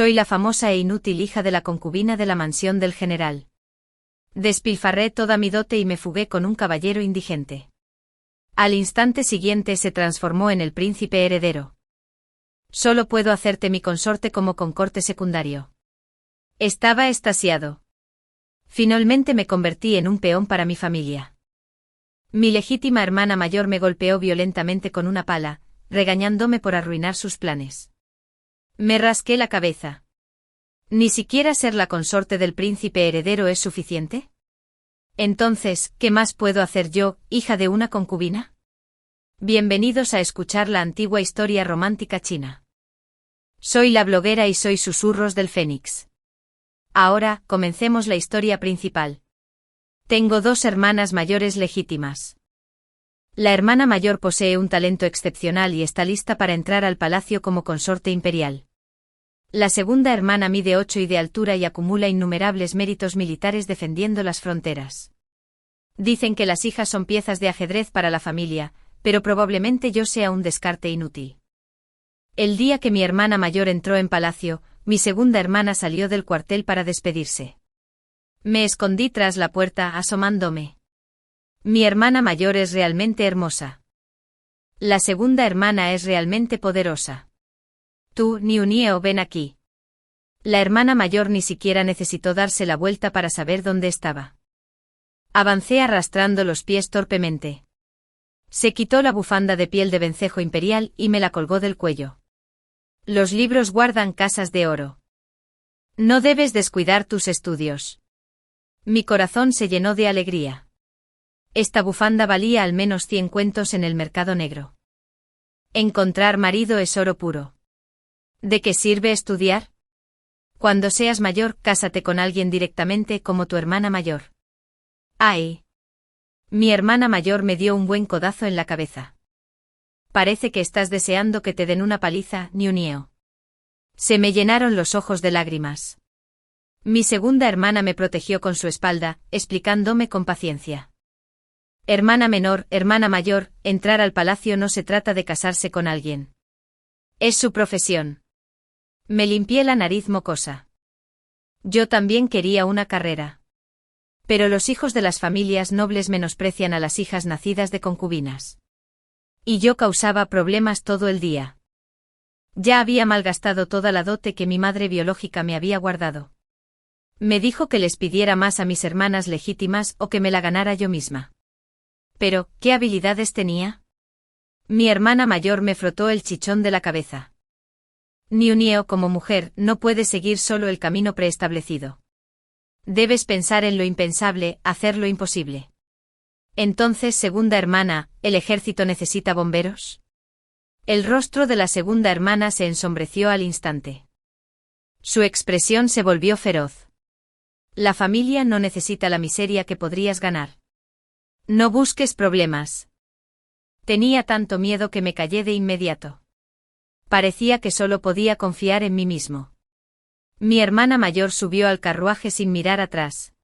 Soy la famosa e inútil hija de la concubina de la mansión del general. Despilfarré toda mi dote y me fugué con un caballero indigente. Al instante siguiente se transformó en el príncipe heredero. Solo puedo hacerte mi consorte como concorte secundario. Estaba extasiado. Finalmente me convertí en un peón para mi familia. Mi legítima hermana mayor me golpeó violentamente con una pala, regañándome por arruinar sus planes. Me rasqué la cabeza. ¿Ni siquiera ser la consorte del príncipe heredero es suficiente? Entonces, ¿qué más puedo hacer yo, hija de una concubina? Bienvenidos a escuchar la antigua historia romántica china. Soy la bloguera y soy Susurros del Fénix. Ahora, comencemos la historia principal. Tengo 2 hermanas mayores legítimas. La hermana mayor posee un talento excepcional y está lista para entrar al palacio como consorte imperial. La segunda hermana mide 8 y de altura y acumula innumerables méritos militares defendiendo las fronteras. Dicen que las hijas son piezas de ajedrez para la familia, pero probablemente yo sea un descarte inútil. El día que mi hermana mayor entró en palacio, mi segunda hermana salió del cuartel para despedirse. Me escondí tras la puerta asomándome. Mi hermana mayor es realmente hermosa. La segunda hermana es realmente poderosa. Tú, Niunieo, ven aquí. La hermana mayor ni siquiera necesitó darse la vuelta para saber dónde estaba. Avancé arrastrando los pies torpemente. Se quitó la bufanda de piel de vencejo imperial y me la colgó del cuello. Los libros guardan casas de oro. No debes descuidar tus estudios. Mi corazón se llenó de alegría. Esta bufanda valía al menos 100 cuentos en el mercado negro. Encontrar marido es oro puro. ¿De qué sirve estudiar? Cuando seas mayor, cásate con alguien directamente como tu hermana mayor. ¡Ay! Mi hermana mayor me dio un buen codazo en la cabeza. Parece que estás deseando que te den una paliza, Niunieo. Se me llenaron los ojos de lágrimas. Mi segunda hermana me protegió con su espalda, explicándome con paciencia. Hermana menor, hermana mayor, entrar al palacio no se trata de casarse con alguien. Es su profesión. Me limpié la nariz mocosa. Yo también quería una carrera. Pero los hijos de las familias nobles menosprecian a las hijas nacidas de concubinas. Y yo causaba problemas todo el día. Ya había malgastado toda la dote que mi madre biológica me había guardado. Me dijo que les pidiera más a mis hermanas legítimas o que me la ganara yo misma. Pero, ¿qué habilidades tenía? Mi hermana mayor me frotó el chichón de la cabeza. Niunieo, como mujer, no puedes seguir solo el camino preestablecido. Debes pensar en lo impensable, hacer lo imposible. Entonces, segunda hermana, ¿el ejército necesita bomberos? El rostro de la segunda hermana se ensombreció al instante. Su expresión se volvió feroz. La familia no necesita la miseria que podrías ganar. No busques problemas. Tenía tanto miedo que me callé de inmediato. Parecía que solo podía confiar en mí mismo. Mi hermana mayor subió al carruaje sin mirar atrás.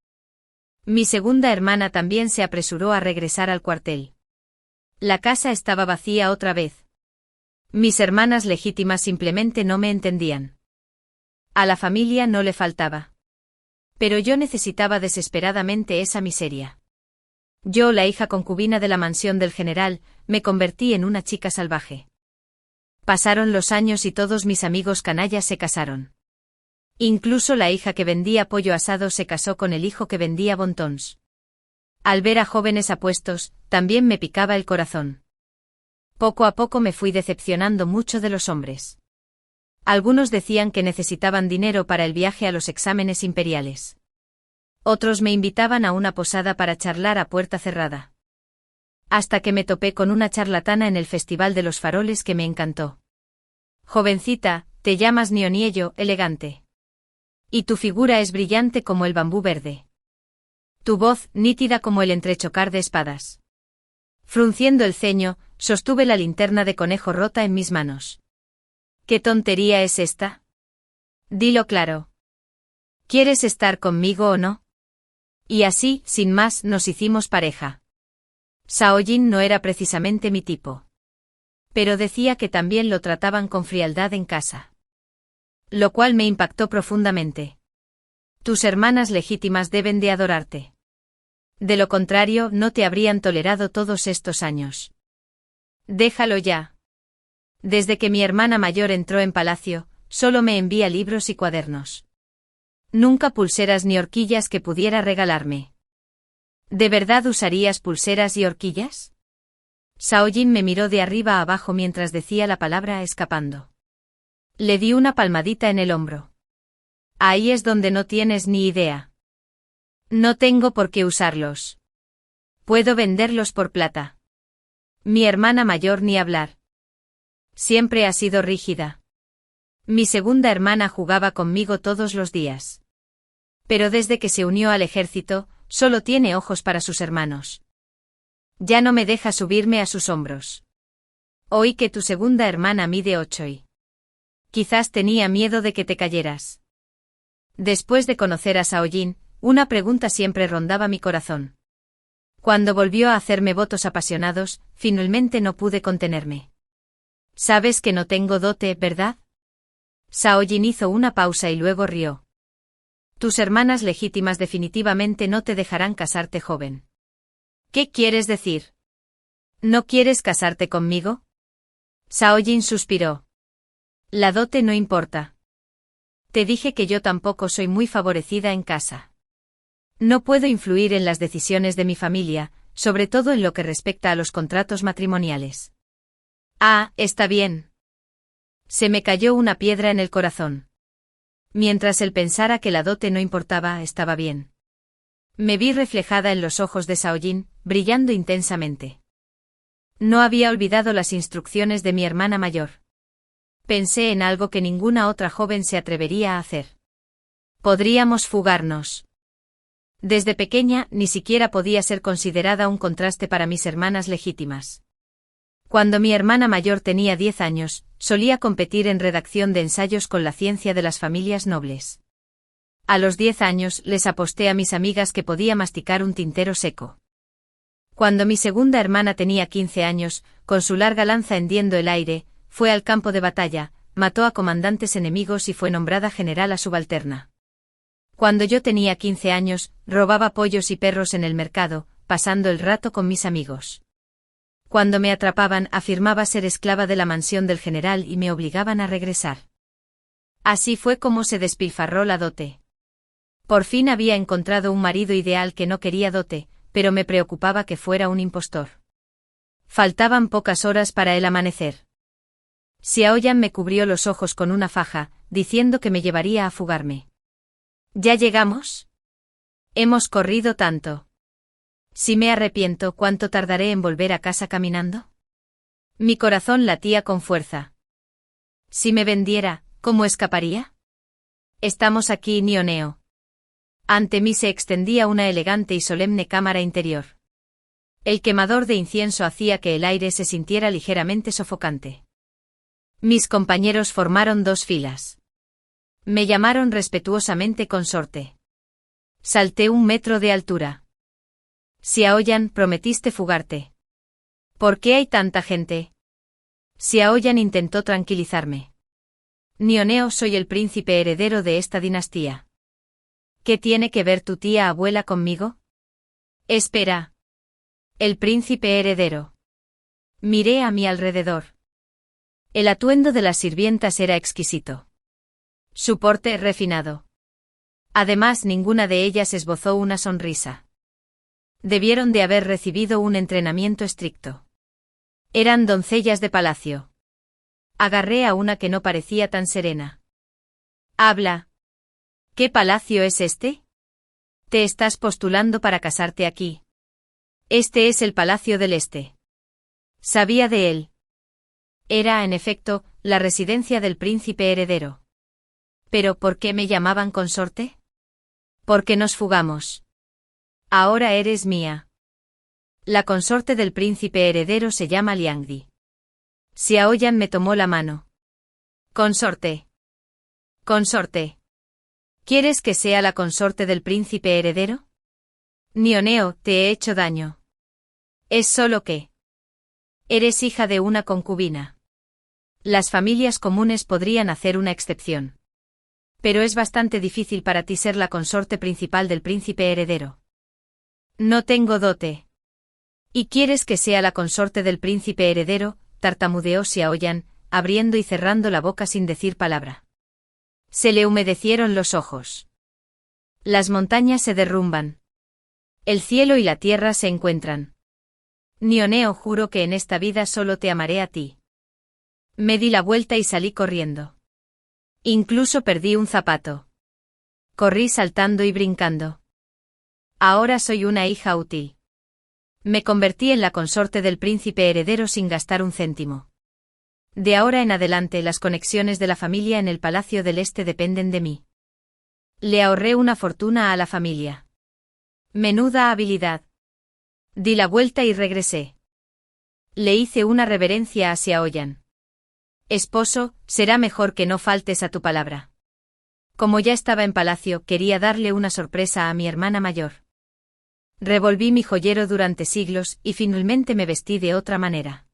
Mi segunda hermana también se apresuró a regresar al cuartel. La casa estaba vacía otra vez. Mis hermanas legítimas simplemente no me entendían. A la familia no le faltaba. Pero yo necesitaba desesperadamente esa miseria. Yo, la hija concubina de la mansión del general, me convertí en una chica salvaje. Pasaron los años y todos mis amigos canallas se casaron. Incluso la hija que vendía pollo asado se casó con el hijo que vendía bontons. Al ver a jóvenes apuestos, también me picaba el corazón. Poco a poco me fui decepcionando mucho de los hombres. Algunos decían que necesitaban dinero para el viaje a los exámenes imperiales. Otros me invitaban a una posada para charlar a puerta cerrada. Hasta que me topé con una charlatana en el Festival de los Faroles que me encantó. Jovencita, te llamas Niunieo, elegante. Y tu figura es brillante como el bambú verde. Tu voz, nítida como el entrechocar de espadas. Frunciendo el ceño, sostuve la linterna de conejo rota en mis manos. ¿Qué tontería es esta? Dilo claro. ¿Quieres estar conmigo o no? Y así, sin más, nos hicimos pareja. Shaojin no era precisamente mi tipo. Pero decía que también lo trataban con frialdad en casa. Lo cual me impactó profundamente. Tus hermanas legítimas deben de adorarte. De lo contrario, no te habrían tolerado todos estos años. Déjalo ya. Desde que mi hermana mayor entró en palacio, solo me envía libros y cuadernos. Nunca pulseras ni horquillas que pudiera regalarme. ¿De verdad usarías pulseras y horquillas? Shaojin me miró de arriba a abajo mientras decía la palabra escapando. Le di una palmadita en el hombro. Ahí es donde no tienes ni idea. No tengo por qué usarlos. Puedo venderlos por plata. Mi hermana mayor ni hablar. Siempre ha sido rígida. Mi segunda hermana jugaba conmigo todos los días. Pero desde que se unió al ejército, solo tiene ojos para sus hermanos. Ya no me deja subirme a sus hombros. Oí que tu segunda hermana mide 8 y... Quizás tenía miedo de que te cayeras. Después de conocer a Shaojin, una pregunta siempre rondaba mi corazón. Cuando volvió a hacerme votos apasionados, finalmente no pude contenerme. Sabes que no tengo dote, ¿verdad? Shaojin hizo una pausa y luego rió. Tus hermanas legítimas definitivamente no te dejarán casarte joven. ¿Qué quieres decir? ¿No quieres casarte conmigo? Shaojin suspiró. La dote no importa. Te dije que yo tampoco soy muy favorecida en casa. No puedo influir en las decisiones de mi familia, sobre todo en lo que respecta a los contratos matrimoniales. Ah, está bien. Se me cayó una piedra en el corazón. Mientras él pensara que la dote no importaba, estaba bien. Me vi reflejada en los ojos de Shaojin, brillando intensamente. No había olvidado las instrucciones de mi hermana mayor. Pensé en algo que ninguna otra joven se atrevería a hacer. Podríamos fugarnos. Desde pequeña ni siquiera podía ser considerada un contraste para mis hermanas legítimas. Cuando mi hermana mayor tenía 10 años, solía competir en redacción de ensayos con la ciencia de las familias nobles. A los 10 años les aposté a mis amigas que podía masticar un tintero seco. Cuando mi segunda hermana tenía 15 años, con su larga lanza hendiendo el aire, fue al campo de batalla, mató a comandantes enemigos y fue nombrada generala subalterna. Cuando yo tenía 15 años, robaba pollos y perros en el mercado, pasando el rato con mis amigos. Cuando me atrapaban, afirmaba ser esclava de la mansión del general y me obligaban a regresar. Así fue como se despilfarró la dote. Por fin había encontrado un marido ideal que no quería dote, pero me preocupaba que fuera un impostor. Faltaban pocas horas para el amanecer. Xiaoyan me cubrió los ojos con una faja, diciendo que me llevaría a fugarme. ¿Ya llegamos? Hemos corrido tanto. Si me arrepiento, ¿cuánto tardaré en volver a casa caminando? Mi corazón latía con fuerza. Si me vendiera, ¿cómo escaparía? Estamos aquí, Nioneo. Ante mí se extendía una elegante y solemne cámara interior. El quemador de incienso hacía que el aire se sintiera ligeramente sofocante. Mis compañeros formaron 2 filas. Me llamaron respetuosamente consorte. Salté 1 metro de altura. Xiaoyan, prometiste fugarte. ¿Por qué hay tanta gente? Xiaoyan intentó tranquilizarme. Nioneo, soy el príncipe heredero de esta dinastía. ¿Qué tiene que ver tu tía abuela conmigo? Espera. El príncipe heredero. Miré a mi alrededor. El atuendo de las sirvientas era exquisito. Su porte refinado. Además, ninguna de ellas esbozó una sonrisa. Debieron de haber recibido un entrenamiento estricto. Eran doncellas de palacio. Agarré a una que no parecía tan serena. Habla. ¿Qué palacio es este? Te estás postulando para casarte aquí. Este es el Palacio del Este. Sabía de él. Era, en efecto, la residencia del príncipe heredero. ¿Pero por qué me llamaban consorte? Porque nos fugamos. Ahora eres mía. La consorte del príncipe heredero se llama Liangdi. Xiaoyan me tomó la mano. Consorte. Consorte. ¿Quieres que sea la consorte del príncipe heredero? Nioneo, te he hecho daño. Es solo que... Eres hija de una concubina. Las familias comunes podrían hacer una excepción. Pero es bastante difícil para ti ser la consorte principal del príncipe heredero. No tengo dote. ¿Y quieres que sea la consorte del príncipe heredero?, tartamudeó Xiaoyan, abriendo y cerrando la boca sin decir palabra. Se le humedecieron los ojos. Las montañas se derrumban. El cielo y la tierra se encuentran. Nioneo, juro que en esta vida solo te amaré a ti. Me di la vuelta y salí corriendo. Incluso perdí un zapato. Corrí saltando y brincando. Ahora soy una hija útil. Me convertí en la consorte del príncipe heredero sin gastar un céntimo. De ahora en adelante las conexiones de la familia en el Palacio del Este dependen de mí. Le ahorré una fortuna a la familia. Menuda habilidad. Di la vuelta y regresé. Le hice una reverencia a Xiaoyan. Esposo, será mejor que no faltes a tu palabra. Como ya estaba en palacio, quería darle una sorpresa a mi hermana mayor. Revolví mi joyero durante siglos y finalmente me vestí de otra manera.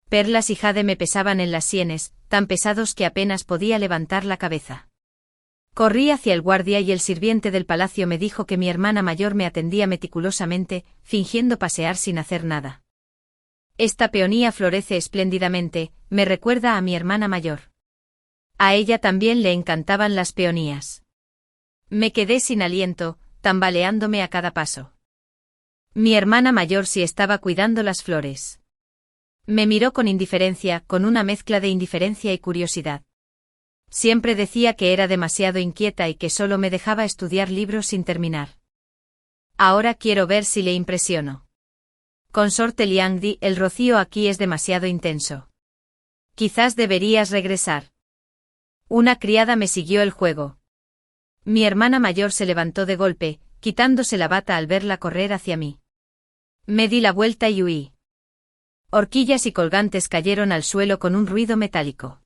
Perlas y jade me pesaban en las sienes, tan pesados que apenas podía levantar la cabeza. Corrí hacia el guardia y el sirviente del palacio me dijo que mi hermana mayor me atendía meticulosamente, fingiendo pasear sin hacer nada. Esta peonía florece espléndidamente, me recuerda a mi hermana mayor. A ella también le encantaban las peonías. Me quedé sin aliento, tambaleándome a cada paso. Mi hermana mayor sí estaba cuidando las flores. Me miró con indiferencia, con una mezcla de indiferencia y curiosidad. Siempre decía que era demasiado inquieta y que solo me dejaba estudiar libros sin terminar. Ahora quiero ver si le impresiono. Consorte Liangdi, el rocío aquí es demasiado intenso. Quizás deberías regresar. Una criada me siguió el juego. Mi hermana mayor se levantó de golpe, quitándose la bata al verla correr hacia mí. Me di la vuelta y huí. Horquillas y colgantes cayeron al suelo con un ruido metálico.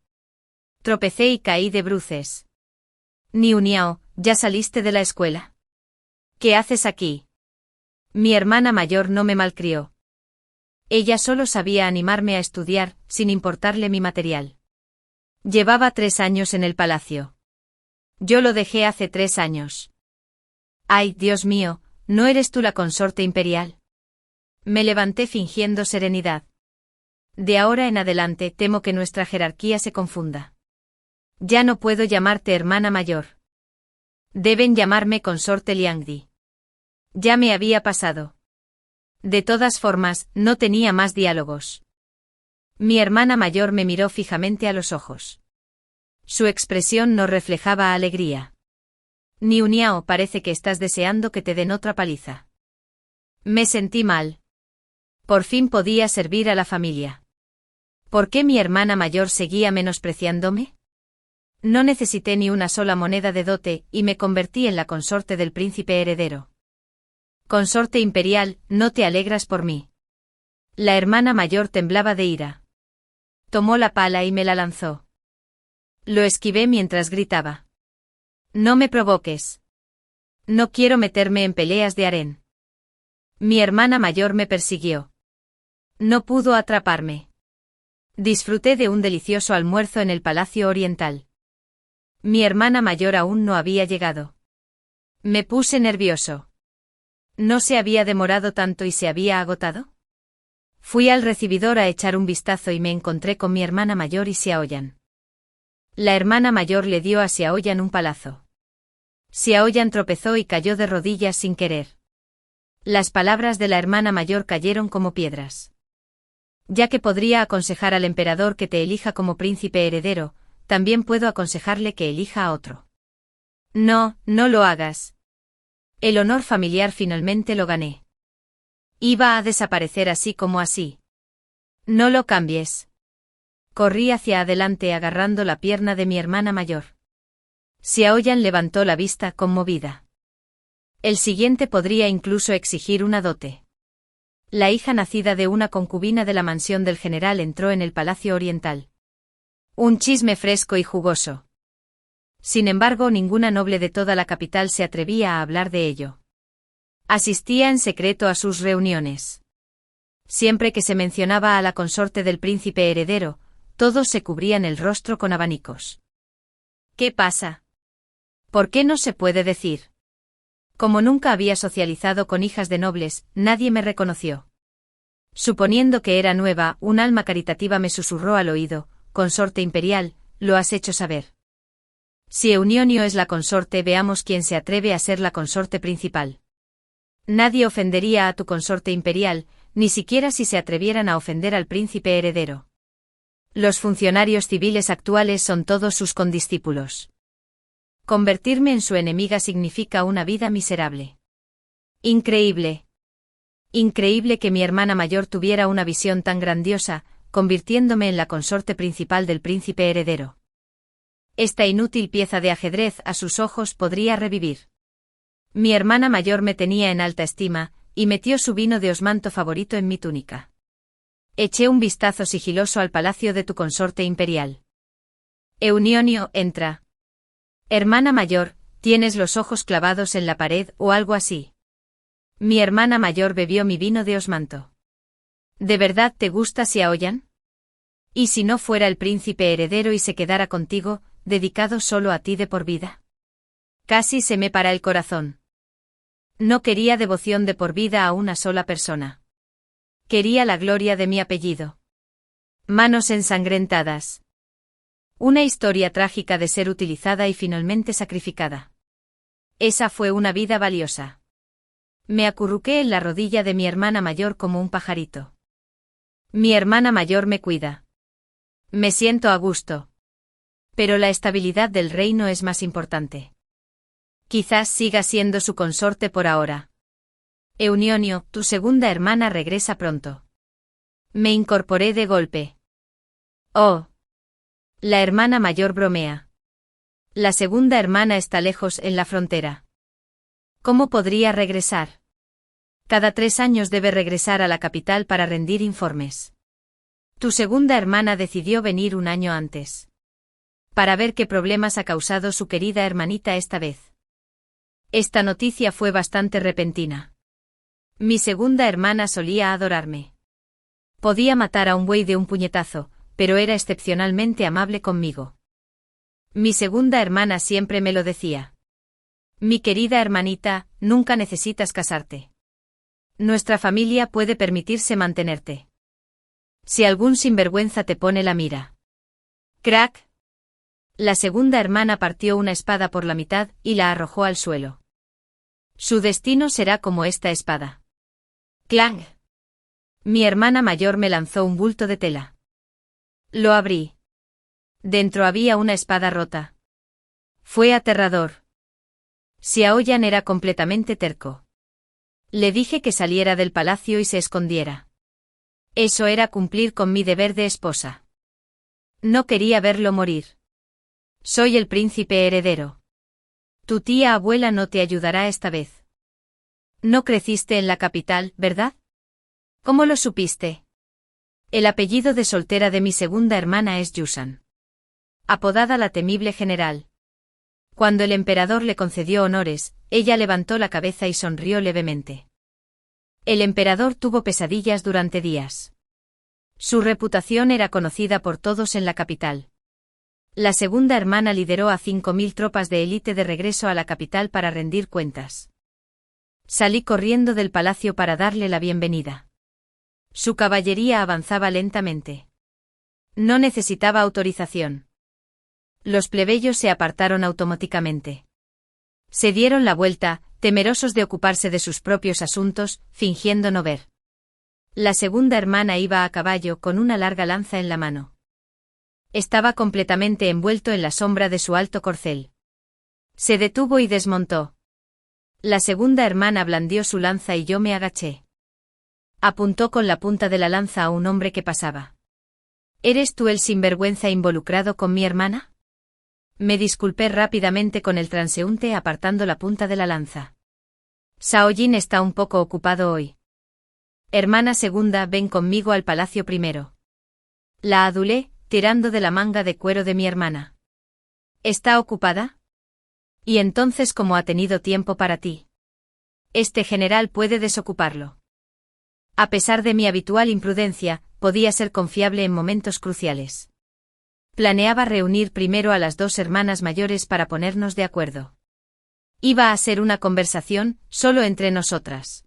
Tropecé y caí de bruces. Niuniao, ¿ya saliste de la escuela? ¿Qué haces aquí? Mi hermana mayor no me malcrió. Ella solo sabía animarme a estudiar, sin importarle mi material. Llevaba 3 años en el palacio. Yo lo dejé hace 3 años. Ay, Dios mío, ¿no eres tú la consorte imperial? Me levanté fingiendo serenidad. De ahora en adelante temo que nuestra jerarquía se confunda. Ya no puedo llamarte hermana mayor. Deben llamarme consorte Liangdi. Ya me había pasado. De todas formas, no tenía más diálogos. Mi hermana mayor me miró fijamente a los ojos. Su expresión no reflejaba alegría. Niuniao, parece que estás deseando que te den otra paliza. Me sentí mal. Por fin podía servir a la familia. ¿Por qué mi hermana mayor seguía menospreciándome? No necesité ni una sola moneda de dote y me convertí en la consorte del príncipe heredero. Consorte imperial, ¿no te alegras por mí? La hermana mayor temblaba de ira. Tomó la pala y me la lanzó. Lo esquivé mientras gritaba. No me provoques. No quiero meterme en peleas de harén. Mi hermana mayor me persiguió. No pudo atraparme. Disfruté de un delicioso almuerzo en el Palacio Oriental. Mi hermana mayor aún no había llegado. Me puse nervioso. ¿No se había demorado tanto y se había agotado? Fui al recibidor a echar un vistazo y me encontré con mi hermana mayor y Xiaoyan. La hermana mayor le dio a Xiaoyan un palazo. Xiaoyan tropezó y cayó de rodillas sin querer. Las palabras de la hermana mayor cayeron como piedras. Ya que podría aconsejar al emperador que te elija como príncipe heredero, también puedo aconsejarle que elija a otro. No, no lo hagas. El honor familiar finalmente lo gané. Iba a desaparecer así como así. No lo cambies. Corrí hacia adelante agarrando la pierna de mi hermana mayor. Xiaoyan levantó la vista conmovida. El siguiente podría incluso exigir una dote. La hija nacida de una concubina de la mansión del general entró en el Palacio Oriental. Un chisme fresco y jugoso. Sin embargo, ninguna noble de toda la capital se atrevía a hablar de ello. Asistía en secreto a sus reuniones. Siempre que se mencionaba a la consorte del príncipe heredero, todos se cubrían el rostro con abanicos. ¿Qué pasa? ¿Por qué no se puede decir? Como nunca había socializado con hijas de nobles, nadie me reconoció. Suponiendo que era nueva, un alma caritativa me susurró al oído: consorte imperial, lo has hecho saber. Si Eunionio es la consorte, veamos quién se atreve a ser la consorte principal. Nadie ofendería a tu consorte imperial, ni siquiera si se atrevieran a ofender al príncipe heredero. Los funcionarios civiles actuales son todos sus condiscípulos. Convertirme en su enemiga significa una vida miserable. Increíble. Increíble que mi hermana mayor tuviera una visión tan grandiosa, convirtiéndome en la consorte principal del príncipe heredero. Esta inútil pieza de ajedrez a sus ojos podría revivir. Mi hermana mayor me tenía en alta estima, y metió su vino de osmanto favorito en mi túnica. Eché un vistazo sigiloso al palacio de tu consorte imperial. Eunionio, entra. Hermana mayor, ¿tienes los ojos clavados en la pared o algo así? Mi hermana mayor bebió mi vino de osmanto. ¿De verdad te gusta Xiaoyan? ¿Y si no fuera el príncipe heredero y se quedara contigo, dedicado solo a ti de por vida? Casi se me para el corazón. No quería devoción de por vida a una sola persona. Quería la gloria de mi apellido. Manos ensangrentadas. Una historia trágica de ser utilizada y finalmente sacrificada. Esa fue una vida valiosa. Me acurruqué en la rodilla de mi hermana mayor como un pajarito. Mi hermana mayor me cuida. Me siento a gusto. Pero la estabilidad del reino es más importante. Quizás siga siendo su consorte por ahora. Eunionio, tu segunda hermana regresa pronto. Me incorporé de golpe. Oh. La hermana mayor bromea. La segunda hermana está lejos en la frontera. ¿Cómo podría regresar? Cada 3 años debe regresar a la capital para rendir informes. Tu segunda hermana decidió venir un año antes. Para ver qué problemas ha causado su querida hermanita esta vez. Esta noticia fue bastante repentina. Mi segunda hermana solía adorarme. Podía matar a un buey de un puñetazo, pero era excepcionalmente amable conmigo. Mi segunda hermana siempre me lo decía. Mi querida hermanita, nunca necesitas casarte. Nuestra familia puede permitirse mantenerte. Si algún sinvergüenza te pone la mira. Crack. La segunda hermana partió una espada por la mitad y la arrojó al suelo. Su destino será como esta espada. ¡Clang! Mi hermana mayor me lanzó un bulto de tela. Lo abrí. Dentro había una espada rota. Fue aterrador. Xiaoyan era completamente terco. Le dije que saliera del palacio y se escondiera. Eso era cumplir con mi deber de esposa. No quería verlo morir. Soy el príncipe heredero. Tu tía abuela no te ayudará esta vez. No creciste en la capital, ¿verdad? ¿Cómo lo supiste? El apellido de soltera de mi segunda hermana es Yusan. Apodada la temible general. Cuando el emperador le concedió honores, ella levantó la cabeza y sonrió levemente. El emperador tuvo pesadillas durante días. Su reputación era conocida por todos en la capital. La segunda hermana lideró a 5.000 tropas de élite de regreso a la capital para rendir cuentas. Salí corriendo del palacio para darle la bienvenida. Su caballería avanzaba lentamente. No necesitaba autorización. Los plebeyos se apartaron automáticamente. Se dieron la vuelta, temerosos de ocuparse de sus propios asuntos, fingiendo no ver. La segunda hermana iba a caballo con una larga lanza en la mano. Estaba completamente envuelto en la sombra de su alto corcel. Se detuvo y desmontó. La segunda hermana blandió su lanza y yo me agaché. Apuntó con la punta de la lanza a un hombre que pasaba. ¿Eres tú el sinvergüenza involucrado con mi hermana? Me disculpé rápidamente con el transeúnte apartando la punta de la lanza. Xiaoyan está un poco ocupado hoy. Hermana segunda, ven conmigo al palacio primero. La adulé, tirando de la manga de cuero de mi hermana. ¿Está ocupada? ¿Y entonces cómo ha tenido tiempo para ti? Este general puede desocuparlo. A pesar de mi habitual imprudencia, podía ser confiable en momentos cruciales. Planeaba reunir primero a las 2 hermanas mayores para ponernos de acuerdo. Iba a ser una conversación, solo entre nosotras.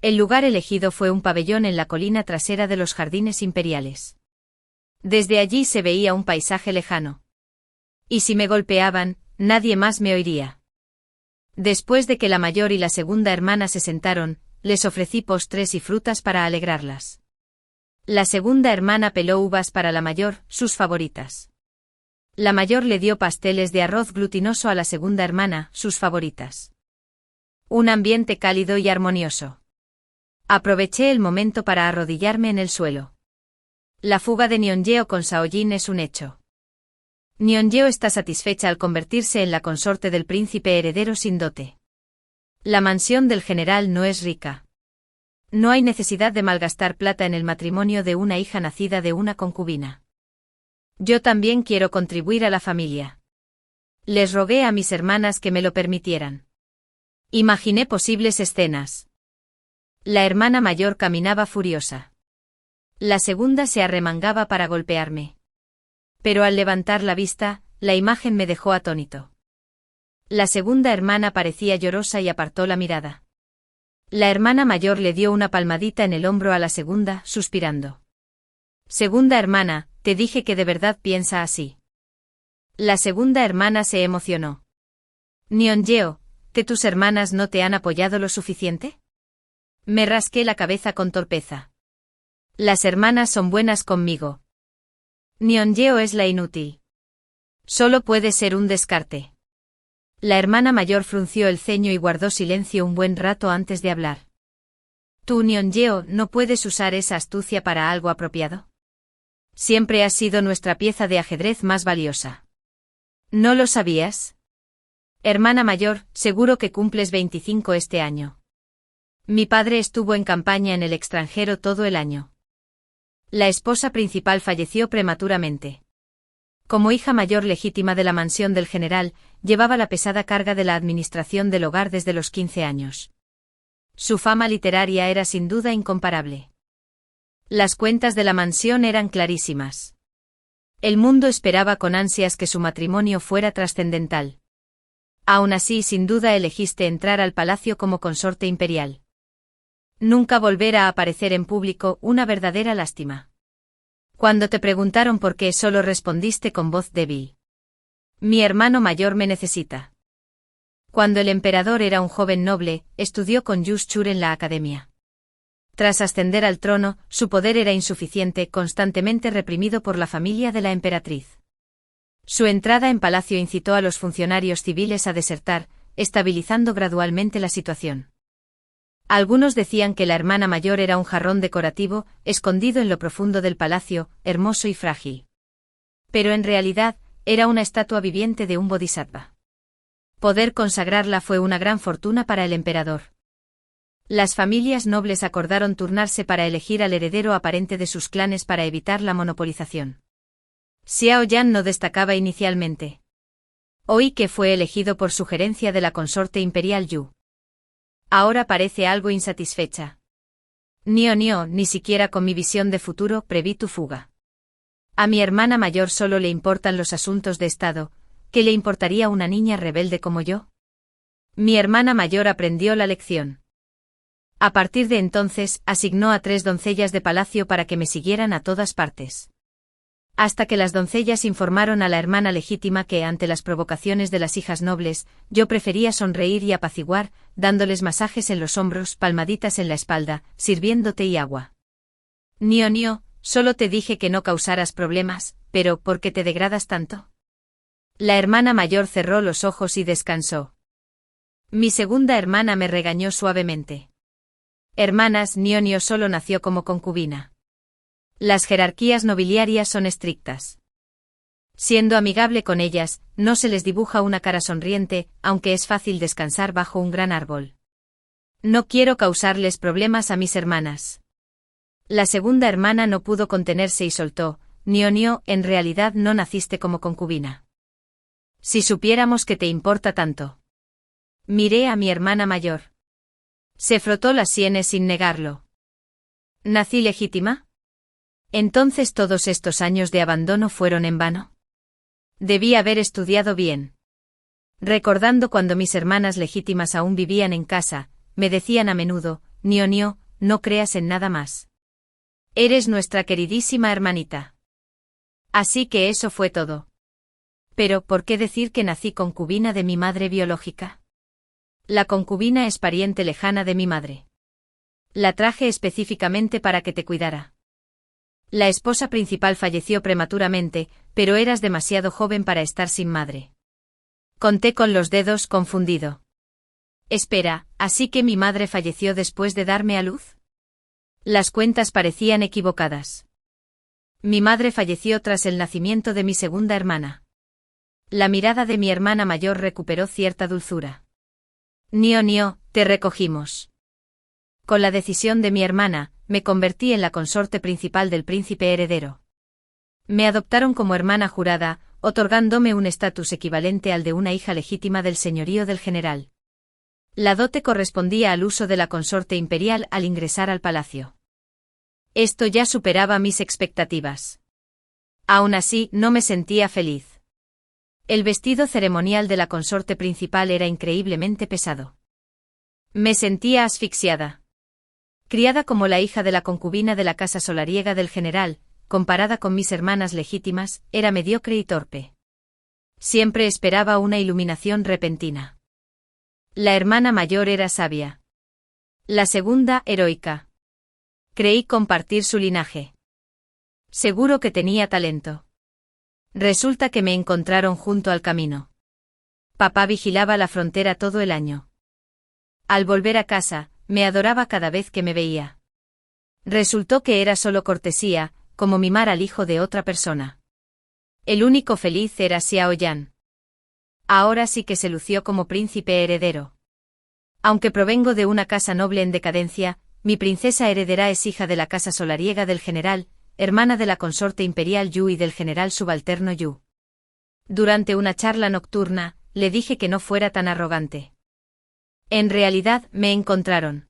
El lugar elegido fue un pabellón en la colina trasera de los jardines imperiales. Desde allí se veía un paisaje lejano. Y si me golpeaban, nadie más me oiría. Después de que la mayor y la segunda hermana se sentaron, les ofrecí postres y frutas para alegrarlas. La segunda hermana peló uvas para la mayor, sus favoritas. La mayor le dio pasteles de arroz glutinoso a la segunda hermana, sus favoritas. Un ambiente cálido y armonioso. Aproveché el momento para arrodillarme en el suelo. La fuga de Nyeonjeo con Saojin es un hecho. Nyeonjeo está satisfecha al convertirse en la consorte del príncipe heredero sin dote. La mansión del general no es rica. No hay necesidad de malgastar plata en el matrimonio de una hija nacida de una concubina. Yo también quiero contribuir a la familia. Les rogué a mis hermanas que me lo permitieran. Imaginé posibles escenas. La hermana mayor caminaba furiosa. La segunda se arremangaba para golpearme. Pero al levantar la vista, la imagen me dejó atónito. La segunda hermana parecía llorosa y apartó la mirada. La hermana mayor le dio una palmadita en el hombro a la segunda, suspirando. Segunda hermana, te dije que de verdad piensa así. La segunda hermana se emocionó. Nyeonjeo, ¿que tus hermanas no te han apoyado lo suficiente? Me rasqué la cabeza con torpeza. Las hermanas son buenas conmigo. Nyeonjeo es la inútil. Solo puede ser un descarte. La hermana mayor frunció el ceño y guardó silencio un buen rato antes de hablar. ¿Tú, Nyeonjeo, no puedes usar esa astucia para algo apropiado? Siempre has sido nuestra pieza de ajedrez más valiosa. ¿No lo sabías? Hermana mayor, seguro que cumples 25 este año. Mi padre estuvo en campaña en el extranjero todo el año. La esposa principal falleció prematuramente. Como hija mayor legítima de la mansión del general, llevaba la pesada carga de la administración del hogar desde los 15 años. Su fama literaria era sin duda incomparable. Las cuentas de la mansión eran clarísimas. El mundo esperaba con ansias que su matrimonio fuera trascendental. Aún así, sin duda elegiste entrar al palacio como consorte imperial. Nunca volver a aparecer en público, una verdadera lástima. Cuando te preguntaron por qué, solo respondiste con voz débil. Mi hermano mayor me necesita. Cuando el emperador era un joven noble, estudió con Yushchur en la academia. Tras ascender al trono, su poder era insuficiente, constantemente reprimido por la familia de la emperatriz. Su entrada en palacio incitó a los funcionarios civiles a desertar, estabilizando gradualmente la situación. Algunos decían que la hermana mayor era un jarrón decorativo, escondido en lo profundo del palacio, hermoso y frágil. Pero en realidad, era una estatua viviente de un bodhisattva. Poder consagrarla fue una gran fortuna para el emperador. Las familias nobles acordaron turnarse para elegir al heredero aparente de sus clanes para evitar la monopolización. Xiao Yan no destacaba inicialmente. Oí que fue elegido por sugerencia de la consorte imperial Yu. Ahora parece algo insatisfecha. Ni siquiera con mi visión de futuro preví tu fuga. A mi hermana mayor solo le importan los asuntos de Estado, ¿qué le importaría una niña rebelde como yo? Mi hermana mayor aprendió la lección. A partir de entonces, asignó a 3 doncellas de palacio para que me siguieran a todas partes. Hasta que las doncellas informaron a la hermana legítima que, ante las provocaciones de las hijas nobles, yo prefería sonreír y apaciguar, dándoles masajes en los hombros, palmaditas en la espalda, sirviendo té y agua. Solo te dije que no causaras problemas, pero ¿por qué te degradas tanto? La hermana mayor cerró los ojos y descansó. Mi segunda hermana me regañó suavemente. Hermanas, Nionio solo nació como concubina. Las jerarquías nobiliarias son estrictas. Siendo amigable con ellas, no se les dibuja una cara sonriente, aunque es fácil descansar bajo un gran árbol. No quiero causarles problemas a mis hermanas. La segunda hermana no pudo contenerse y soltó, Nionio, en realidad no naciste como concubina. Si supiéramos que te importa tanto. Miré a mi hermana mayor. Se frotó las sienes sin negarlo. ¿Nací legítima? Entonces todos estos años de abandono fueron en vano. Debí haber estudiado bien. Recordando cuando mis hermanas legítimas aún vivían en casa, me decían a menudo, Nio, no creas en nada más. Eres nuestra queridísima hermanita. Así que eso fue todo. Pero, ¿por qué decir que nací concubina de mi madre biológica? La concubina es pariente lejana de mi madre. La traje específicamente para que te cuidara. La esposa principal falleció prematuramente, pero eras demasiado joven para estar sin madre. Conté con los dedos, confundido. Espera, ¿así que mi madre falleció después de darme a luz? Las cuentas parecían equivocadas. Mi madre falleció tras el nacimiento de mi segunda hermana. La mirada de mi hermana mayor recuperó cierta dulzura. Nio, te recogimos. Con la decisión de mi hermana, me convertí en la consorte principal del príncipe heredero. Me adoptaron como hermana jurada, otorgándome un estatus equivalente al de una hija legítima del señorío del general. La dote correspondía al uso de la consorte imperial al ingresar al palacio. Esto ya superaba mis expectativas. Aún así, no me sentía feliz. El vestido ceremonial de la consorte principal era increíblemente pesado. Me sentía asfixiada. Criada como la hija de la concubina de la casa solariega del general, comparada con mis hermanas legítimas, era mediocre y torpe. Siempre esperaba una iluminación repentina. La hermana mayor era sabia. La segunda, heroica. Creí compartir su linaje. Seguro que tenía talento. Resulta que me encontraron junto al camino. Papá vigilaba la frontera todo el año. Al volver a casa, me adoraba cada vez que me veía. Resultó que era solo cortesía, como mimar al hijo de otra persona. El único feliz era Xiao Yan. Ahora sí que se lució como príncipe heredero. Aunque provengo de una casa noble en decadencia, mi princesa heredera es hija de la casa solariega del general, hermana de la consorte imperial Yu y del general subalterno Yu. Durante una charla nocturna, le dije que no fuera tan arrogante. En realidad, me encontraron.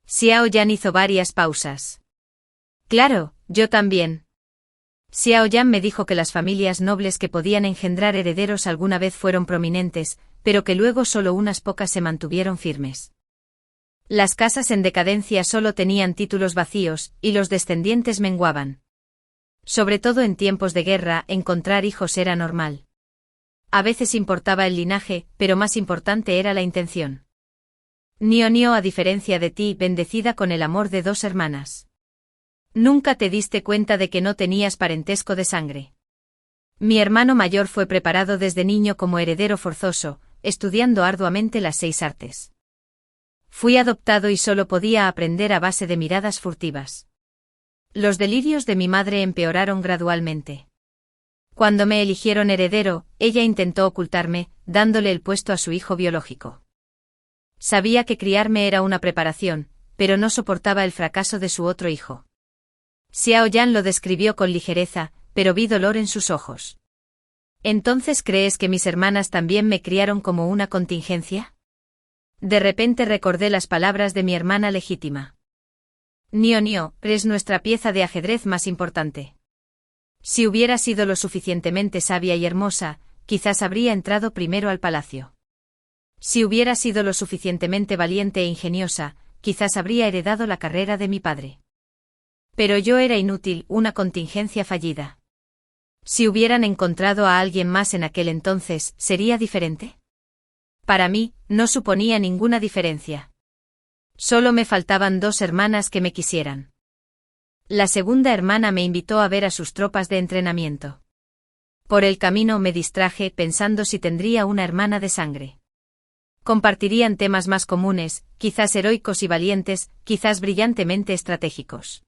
Xiao Yan hizo varias pausas. Claro, yo también. Xiao Yan me dijo que las familias nobles que podían engendrar herederos alguna vez fueron prominentes, pero que luego solo unas pocas se mantuvieron firmes. Las casas en decadencia solo tenían títulos vacíos, y los descendientes menguaban. Sobre todo en tiempos de guerra, encontrar hijos era normal. A veces importaba el linaje, pero más importante era la intención. Nio, a diferencia de ti, bendecida con el amor de 2 hermanas. Nunca te diste cuenta de que no tenías parentesco de sangre. Mi hermano mayor fue preparado desde niño como heredero forzoso, estudiando arduamente las 6 artes. Fui adoptado y solo podía aprender a base de miradas furtivas. Los delirios de mi madre empeoraron gradualmente. Cuando me eligieron heredero, ella intentó ocultarme, dándole el puesto a su hijo biológico. Sabía que criarme era una preparación, pero no soportaba el fracaso de su otro hijo. Xiao Yan lo describió con ligereza, pero vi dolor en sus ojos. ¿Entonces crees que mis hermanas también me criaron como una contingencia? De repente recordé las palabras de mi hermana legítima. Nio, eres nuestra pieza de ajedrez más importante. Si hubiera sido lo suficientemente sabia y hermosa, quizás habría entrado primero al palacio. Si hubiera sido lo suficientemente valiente e ingeniosa, quizás habría heredado la carrera de mi padre. Pero yo era inútil, una contingencia fallida. Si hubieran encontrado a alguien más en aquel entonces, ¿sería diferente? Para mí, no suponía ninguna diferencia. Solo me faltaban 2 hermanas que me quisieran. La segunda hermana me invitó a ver a sus tropas de entrenamiento. Por el camino me distraje pensando si tendría una hermana de sangre. Compartirían temas más comunes, quizás heroicos y valientes, quizás brillantemente estratégicos.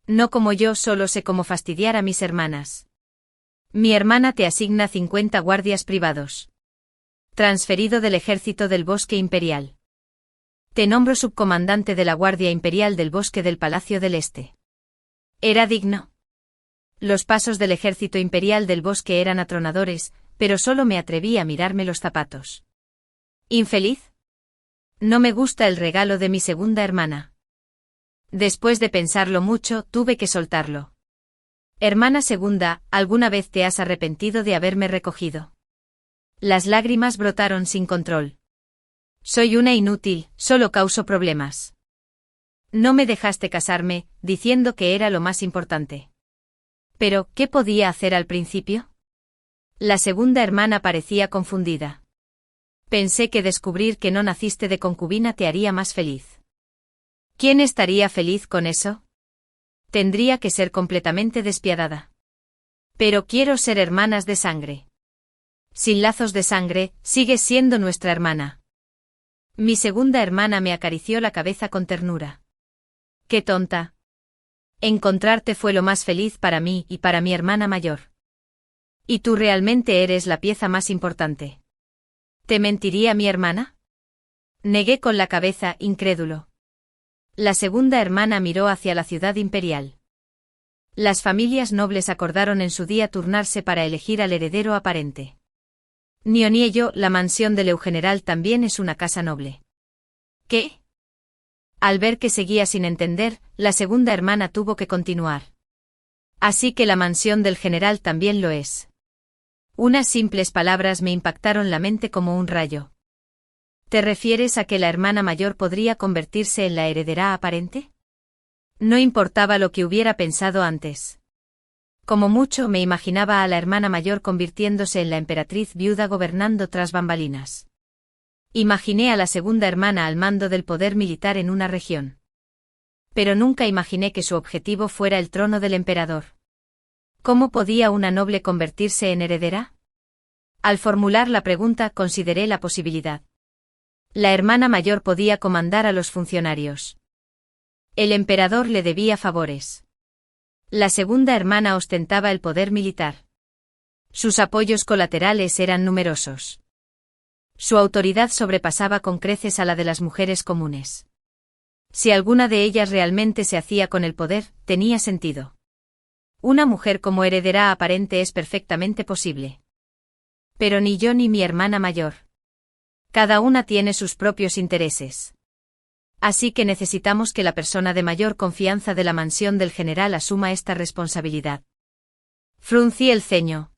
No como yo solo sé cómo fastidiar a mis hermanas. Mi hermana te asigna 50 guardias privados. Transferido del ejército del Bosque Imperial. Te nombro subcomandante de la Guardia Imperial del Bosque del Palacio del Este. ¿Era digno? Los pasos del ejército imperial del bosque eran atronadores, pero solo me atreví a mirarme los zapatos. ¿Infeliz? No me gusta el regalo de mi segunda hermana. Después de pensarlo mucho, tuve que soltarlo. Hermana segunda, ¿alguna vez te has arrepentido de haberme recogido? Las lágrimas brotaron sin control. Soy una inútil, solo causo problemas. No me dejaste casarme, diciendo que era lo más importante. Pero, ¿qué podía hacer al principio? La segunda hermana parecía confundida. Pensé que descubrir que no naciste de concubina te haría más feliz. ¿Quién estaría feliz con eso? Tendría que ser completamente despiadada. Pero quiero ser hermanas de sangre. Sin lazos de sangre, sigues siendo nuestra hermana. Mi segunda hermana me acarició la cabeza con ternura. ¡Qué tonta! Encontrarte fue lo más feliz para mí y para mi hermana mayor. Y tú realmente eres la pieza más importante. ¿Te mentiría mi hermana? Negué con la cabeza, incrédulo. La segunda hermana miró hacia la ciudad imperial. Las familias nobles acordaron en su día turnarse para elegir al heredero aparente. Ni o ni yo, la mansión del Eugeneral también es una casa noble. ¿Qué? Al ver que seguía sin entender, la segunda hermana tuvo que continuar. Así que la mansión del general también lo es. Unas simples palabras me impactaron la mente como un rayo. ¿Te refieres a que la hermana mayor podría convertirse en la heredera aparente? No importaba lo que hubiera pensado antes. Como mucho me imaginaba a la hermana mayor convirtiéndose en la emperatriz viuda gobernando tras bambalinas. Imaginé a la segunda hermana al mando del poder militar en una región. Pero nunca imaginé que su objetivo fuera el trono del emperador. ¿Cómo podía una noble convertirse en heredera? Al formular la pregunta consideré la posibilidad. La hermana mayor podía comandar a los funcionarios. El emperador le debía favores. La segunda hermana ostentaba el poder militar. Sus apoyos colaterales eran numerosos. Su autoridad sobrepasaba con creces a la de las mujeres comunes. Si alguna de ellas realmente se hacía con el poder, tenía sentido. Una mujer como heredera aparente es perfectamente posible. Pero ni yo ni mi hermana mayor. Cada una tiene sus propios intereses. Así que necesitamos que la persona de mayor confianza de la mansión del general asuma esta responsabilidad. Fruncí el ceño.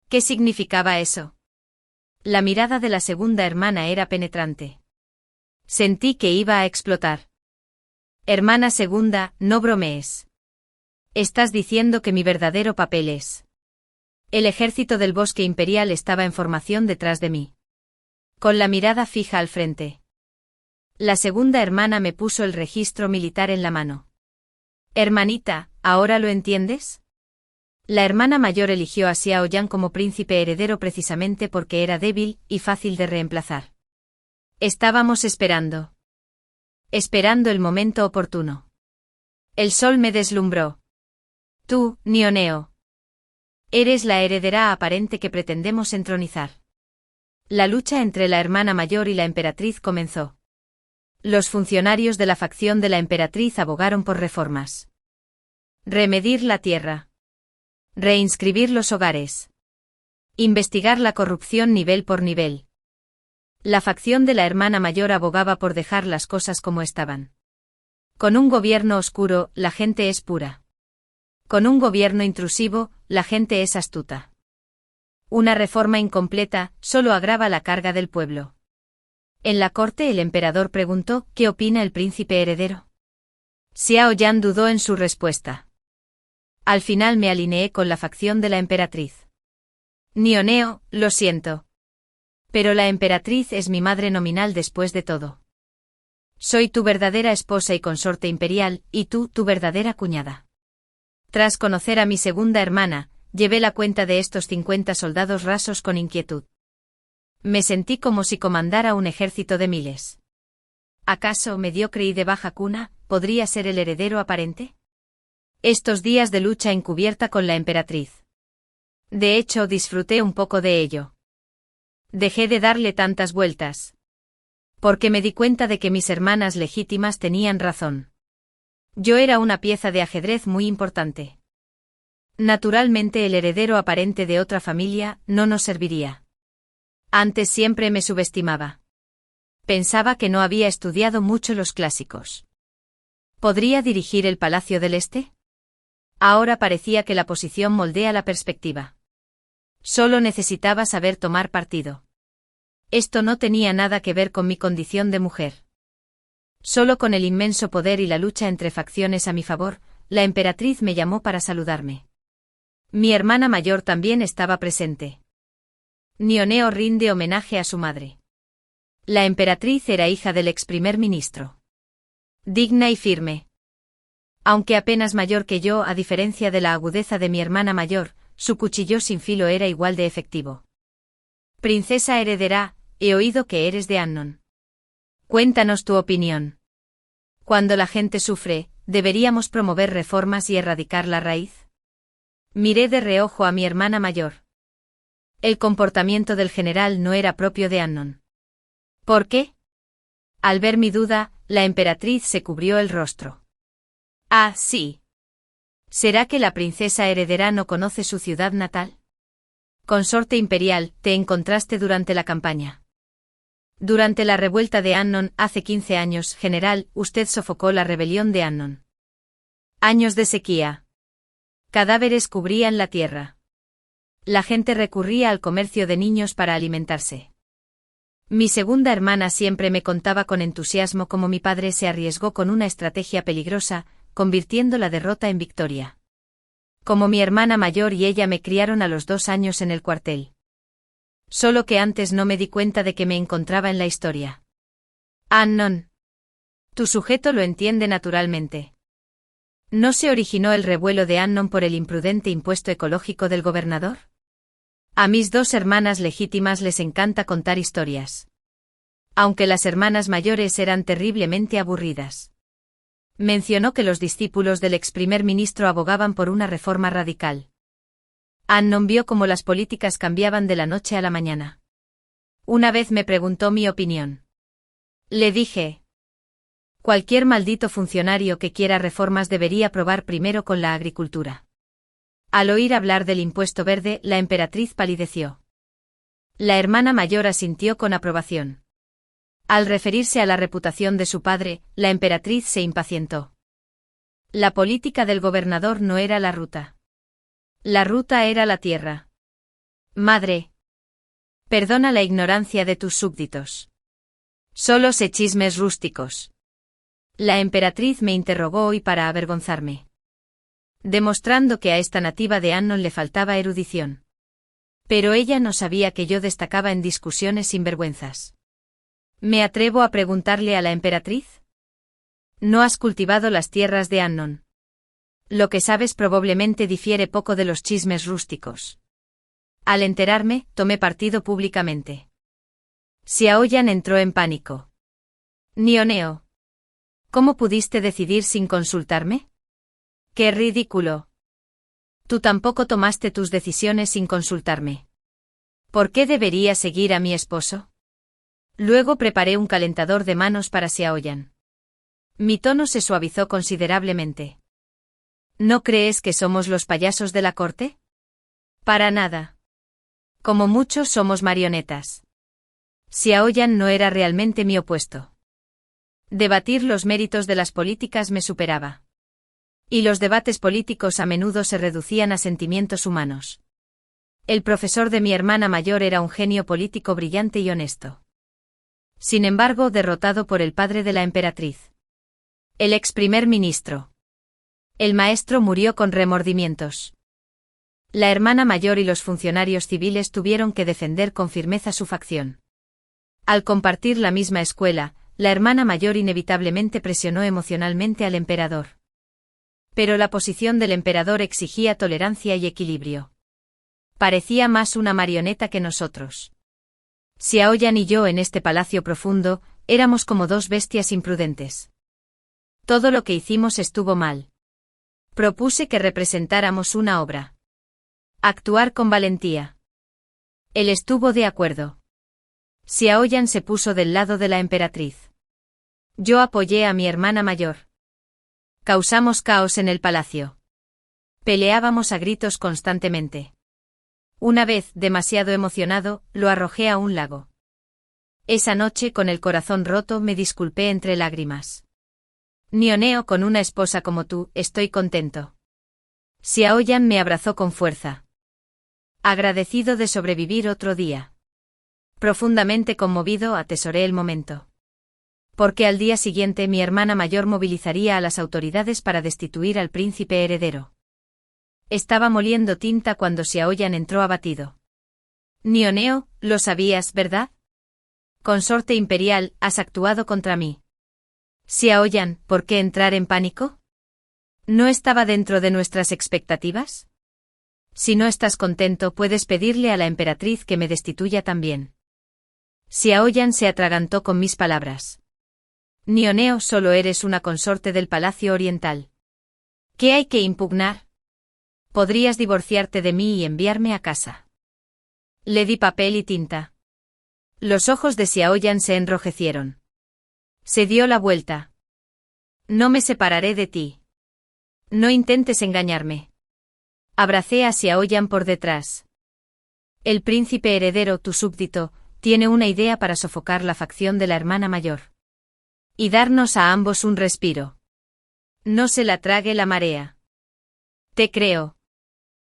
¿Qué significaba eso? La mirada de la segunda hermana era penetrante. Sentí que iba a explotar. Hermana segunda, no bromees. Estás diciendo que mi verdadero papel es. El ejército del bosque imperial estaba en formación detrás de mí. Con la mirada fija al frente. La segunda hermana me puso el registro militar en la mano. Hermanita, ¿ahora lo entiendes? La hermana mayor eligió a Xiao Yan como príncipe heredero precisamente porque era débil y fácil de reemplazar. Estábamos esperando. Esperando el momento oportuno. El sol me deslumbró. Tú, Nioneo. Eres la heredera aparente que pretendemos entronizar. La lucha entre la hermana mayor y la emperatriz comenzó. Los funcionarios de la facción de la emperatriz abogaron por reformas. Remedir la tierra. Reinscribir los hogares. Investigar la corrupción nivel por nivel. La facción de la hermana mayor abogaba por dejar las cosas como estaban. Con un gobierno oscuro, la gente es pura. Con un gobierno intrusivo, la gente es astuta. Una reforma incompleta solo agrava la carga del pueblo. En la corte el emperador preguntó ¿qué opina el príncipe heredero? Xiao Yan dudó en su respuesta. Al final me alineé con la facción de la emperatriz. Nioneo, lo siento. Pero la emperatriz es mi madre nominal después de todo. Soy tu verdadera esposa y consorte imperial, y tú, tu verdadera cuñada. Tras conocer a mi segunda hermana, llevé la cuenta de estos 50 soldados rasos con inquietud. Me sentí como si comandara un ejército de miles. ¿Acaso mediocre y de baja cuna, podría ser el heredero aparente? Estos días de lucha encubierta con la emperatriz. De hecho, disfruté un poco de ello. Dejé de darle tantas vueltas. Porque me di cuenta de que mis hermanas legítimas tenían razón. Yo era una pieza de ajedrez muy importante. Naturalmente el heredero aparente de otra familia no nos serviría. Antes siempre me subestimaba. Pensaba que no había estudiado mucho los clásicos. ¿Podría dirigir el Palacio del Este? Ahora parecía que la posición moldea la perspectiva. Solo necesitaba saber tomar partido. Esto no tenía nada que ver con mi condición de mujer. Solo con el inmenso poder y la lucha entre facciones a mi favor, la emperatriz me llamó para saludarme. Mi hermana mayor también estaba presente. Nioneo rinde homenaje a su madre. La emperatriz era hija del ex primer ministro. Digna y firme. Aunque apenas mayor que yo, a diferencia de la agudeza de mi hermana mayor, su cuchillo sin filo era igual de efectivo. Princesa heredera, he oído que eres de Amnon. Cuéntanos tu opinión. Cuando la gente sufre, ¿deberíamos promover reformas y erradicar la raíz? Miré de reojo a mi hermana mayor. El comportamiento del general no era propio de Amnon. ¿Por qué? Al ver mi duda, la emperatriz se cubrió el rostro. Ah, sí. ¿Será que la princesa heredera no conoce su ciudad natal? Consorte imperial, te encontraste durante la campaña. Durante la revuelta de Amnon, hace 15 años, general, usted sofocó la rebelión de Amnon. Años de sequía. Cadáveres cubrían la tierra. La gente recurría al comercio de niños para alimentarse. Mi segunda hermana siempre me contaba con entusiasmo cómo mi padre se arriesgó con una estrategia peligrosa, convirtiendo la derrota en victoria. Como mi hermana mayor y ella me criaron a los 2 años en el cuartel. Solo que antes no me di cuenta de que me encontraba en la historia. Amnon. Tu sujeto lo entiende naturalmente. ¿No se originó el revuelo de Amnon por el imprudente impuesto ecológico del gobernador? A mis 2 hermanas legítimas les encanta contar historias. Aunque las hermanas mayores eran terriblemente aburridas. Mencionó que los discípulos del ex primer ministro abogaban por una reforma radical. Amnon vio cómo las políticas cambiaban de la noche a la mañana. Una vez me preguntó mi opinión. Le dije: cualquier maldito funcionario que quiera reformas debería probar primero con la agricultura. Al oír hablar del impuesto verde, la emperatriz palideció. La hermana mayor asintió con aprobación. Al referirse a la reputación de su padre, la emperatriz se impacientó. La política del gobernador no era la ruta. La ruta era la tierra. Madre. Perdona la ignorancia de tus súbditos. Solo sé chismes rústicos. La emperatriz me interrogó hoy para avergonzarme. Demostrando que a esta nativa de Amnon le faltaba erudición. Pero ella no sabía que yo destacaba en discusiones sinvergüenzas. ¿Me atrevo a preguntarle a la emperatriz? ¿No has cultivado las tierras de Amnon? Lo que sabes probablemente difiere poco de los chismes rústicos. Al enterarme, tomé partido públicamente. Xiaoyan entró en pánico. Nioneo. ¿Cómo pudiste decidir sin consultarme? ¡Qué ridículo! Tú tampoco tomaste tus decisiones sin consultarme. ¿Por qué debería seguir a mi esposo? Luego preparé un calentador de manos para Xiaoyan. Mi tono se suavizó considerablemente. ¿No crees que somos los payasos de la corte? Para nada. Como muchos somos marionetas. Xiaoyan no era realmente mi opuesto. Debatir los méritos de las políticas me superaba. Y los debates políticos a menudo se reducían a sentimientos humanos. El profesor de mi hermana mayor era un genio político brillante y honesto. Sin embargo, derrotado por el padre de la emperatriz. El ex primer ministro. El maestro murió con remordimientos. La hermana mayor y los funcionarios civiles tuvieron que defender con firmeza su facción. Al compartir la misma escuela, la hermana mayor inevitablemente presionó emocionalmente al emperador. Pero la posición del emperador exigía tolerancia y equilibrio. Parecía más una marioneta que nosotros. Xiaoyan y yo en este palacio profundo, éramos como 2 bestias imprudentes. Todo lo que hicimos estuvo mal. Propuse que representáramos una obra. Actuar con valentía. Él estuvo de acuerdo. Xiaoyan se puso del lado de la emperatriz. Yo apoyé a mi hermana mayor. Causamos caos en el palacio. Peleábamos a gritos constantemente. Una vez, demasiado emocionado, lo arrojé a un lago. Esa noche, con el corazón roto, me disculpé entre lágrimas. Nioneo, con una esposa como tú, estoy contento. Xiaoyan me abrazó con fuerza. agradecido de sobrevivir otro día. Profundamente conmovido, atesoré el momento. Porque al día siguiente mi hermana mayor movilizaría a las autoridades para destituir al príncipe heredero. Estaba moliendo tinta cuando Xiaoyan entró abatido. Nioneo, lo sabías, ¿verdad? Consorte imperial, has actuado contra mí. Xiaoyan, ¿por qué entrar en pánico? ¿No estaba dentro de nuestras expectativas? Si no estás contento, puedes pedirle a la emperatriz que me destituya también. Xiaoyan se atragantó con mis palabras. Nioneo, solo eres una consorte del Palacio Oriental. ¿Qué hay que impugnar? Podrías divorciarte de mí y enviarme a casa. Le di papel y tinta. Los ojos de Xiaoyan se enrojecieron. Se dio la vuelta. No me separaré de ti. No intentes engañarme. Abracé a Xiaoyan por detrás. El príncipe heredero, tu súbdito, tiene una idea para sofocar la facción de la hermana mayor. Y darnos a ambos un respiro. No se la trague la marea. Te creo.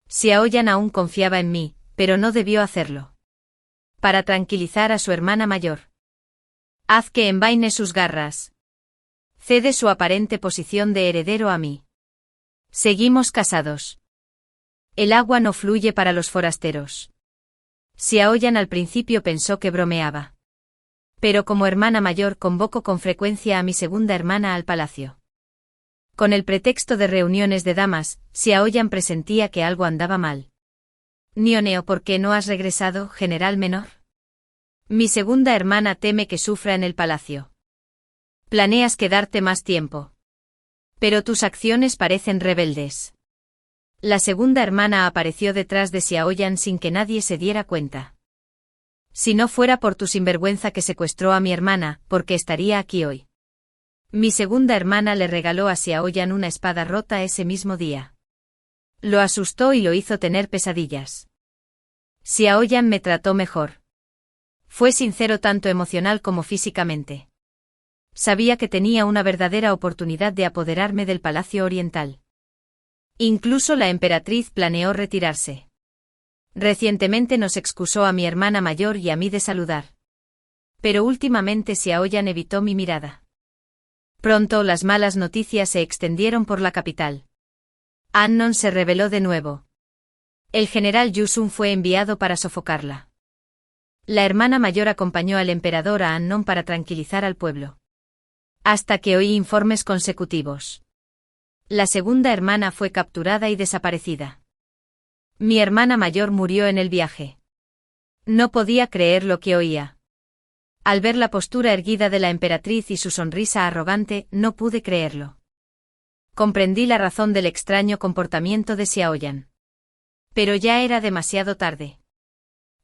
Xiaoyan aún confiaba en mí, pero no debió hacerlo. Para tranquilizar a su hermana mayor. Haz que envaine sus garras. Cede su aparente posición de heredero a mí. Seguimos casados. El agua no fluye para los forasteros. Xiaoyan al principio pensó que bromeaba. Pero como hermana mayor convoco con frecuencia a mi segunda hermana al palacio. Con el pretexto de reuniones de damas, Xiaoyan presentía que algo andaba mal. Nioneo, ¿por qué no has regresado, general menor? Mi segunda hermana teme que sufra en el palacio. Planeas quedarte más tiempo. Pero tus acciones parecen rebeldes. La segunda hermana apareció detrás de Xiaoyan sin que nadie se diera cuenta. Si no fuera por tu sinvergüenza que secuestró a mi hermana, ¿por qué estaría aquí hoy? Mi segunda hermana le regaló a Xiaoyan una espada rota ese mismo día. Lo asustó y lo hizo tener pesadillas. Xiaoyan me trató mejor. Fue sincero tanto emocional como físicamente. Sabía que tenía una verdadera oportunidad de apoderarme del Palacio Oriental. Incluso la emperatriz planeó retirarse. Recientemente nos excusó a mi hermana mayor y a mí de saludar. Pero últimamente Xiaoyan evitó mi mirada. Pronto las malas noticias se extendieron por la capital. Annon se rebeló de nuevo. El general Yusun fue enviado para sofocarla. La hermana mayor acompañó al emperador a Annon para tranquilizar al pueblo. Hasta que oí informes consecutivos. La segunda hermana fue capturada y desaparecida. Mi hermana mayor murió en el viaje. No podía creer lo que oía. Al ver la postura erguida de la emperatriz y su sonrisa arrogante, no pude creerlo. Comprendí la razón del extraño comportamiento de Xiaoyan. Pero ya era demasiado tarde.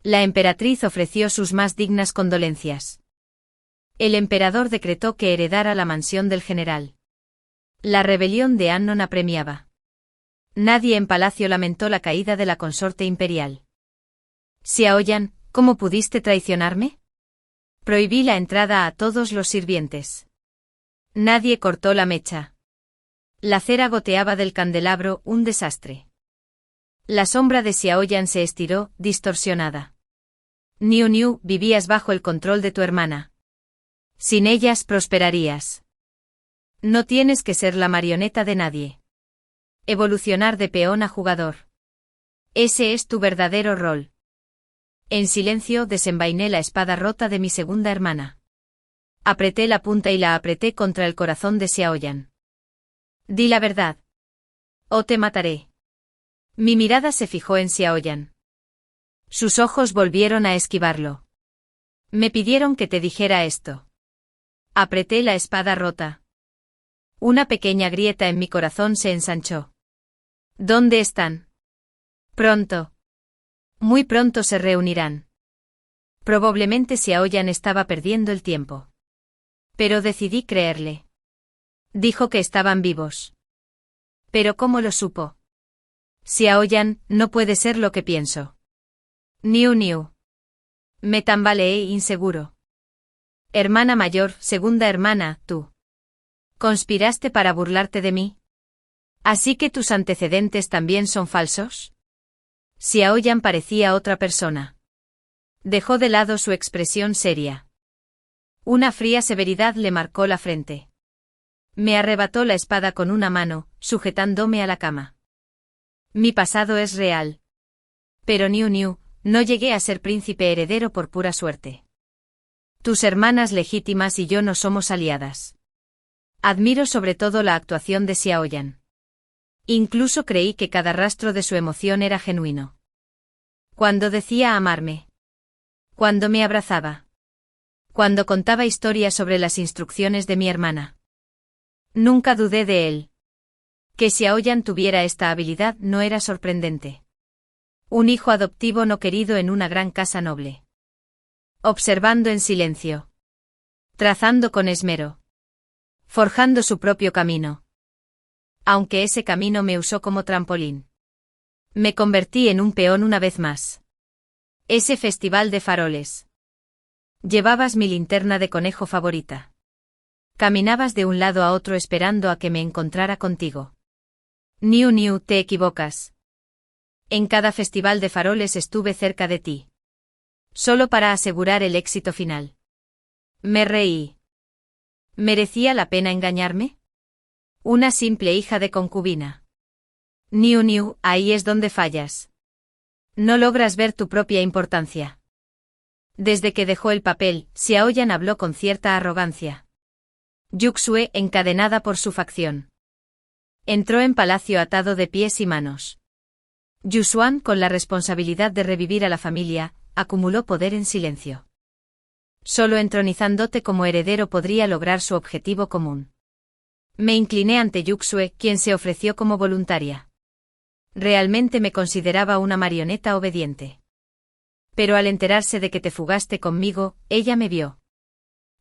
La emperatriz ofreció sus más dignas condolencias. El emperador decretó que heredara la mansión del general. La rebelión de Annon apremiaba. Nadie en palacio lamentó la caída de la consorte imperial. Xiaoyan, ¿cómo pudiste traicionarme? Prohibí la entrada a todos los sirvientes. Nadie cortó la mecha. La cera goteaba del candelabro, un desastre. La sombra de Xiaoyan se estiró, distorsionada. Niu, vivías bajo el control de tu hermana. Sin ellas prosperarías. No tienes que ser la marioneta de nadie. Evolucionar de peón a jugador. Ese es tu verdadero rol. En silencio desenvainé la espada rota de mi segunda hermana. Apreté la punta y la apreté contra el corazón de Xiaoyan. Di la verdad. O te mataré. Mi mirada se fijó en Xiaoyan. Sus ojos volvieron a esquivarlo. Me pidieron que te dijera esto. Apreté la espada rota. Una pequeña grieta en mi corazón se ensanchó. ¿Dónde están? Pronto. Muy pronto se reunirán. Probablemente Xiaoyan estaba perdiendo el tiempo. Pero decidí creerle. Dijo que estaban vivos. ¿Pero cómo lo supo? Xiaoyan, no puede ser lo que pienso. Niu. Me tambaleé inseguro. Hermana mayor, segunda hermana, tú. ¿Conspiraste para burlarte de mí? ¿Así que tus antecedentes también son falsos? Xiaoyan parecía otra persona. Dejó de lado su expresión seria. Una fría severidad le marcó la frente. Me arrebató la espada con una mano, sujetándome a la cama. Mi pasado es real. Pero Niu, no llegué a ser príncipe heredero por pura suerte. Tus hermanas legítimas y yo no somos aliadas. Admiro sobre todo la actuación de Xiaoyan. Incluso creí que cada rastro de su emoción era genuino. Cuando decía amarme. Cuando me abrazaba. Cuando contaba historias sobre las instrucciones de mi hermana. Nunca dudé de él. Que Xiaoyan tuviera esta habilidad no era sorprendente. Un hijo adoptivo no querido en una gran casa noble. Observando en silencio. Trazando con esmero. Forjando su propio camino. Aunque ese camino me usó como trampolín. Me convertí en un peón una vez más. Ese festival de faroles. Llevabas mi linterna de conejo favorita. Caminabas de un lado a otro esperando a que me encontrara contigo. Niu, te equivocas. En cada festival de faroles estuve cerca de ti. Solo para asegurar el éxito final. Me reí. ¿Merecía la pena engañarme? Una simple hija de concubina. Niu, ahí es donde fallas. No logras ver tu propia importancia. Desde que dejó el papel, Xiaoyan habló con cierta arrogancia. Yuxue, encadenada por su facción. Entró en palacio atado de pies y manos. Yusuan, con la responsabilidad de revivir a la familia, acumuló poder en silencio. Solo entronizándote como heredero podría lograr su objetivo común. Me incliné ante Yuxue, quien se ofreció como voluntaria. Realmente me consideraba una marioneta obediente. Pero al enterarse de que te fugaste conmigo, ella me vio.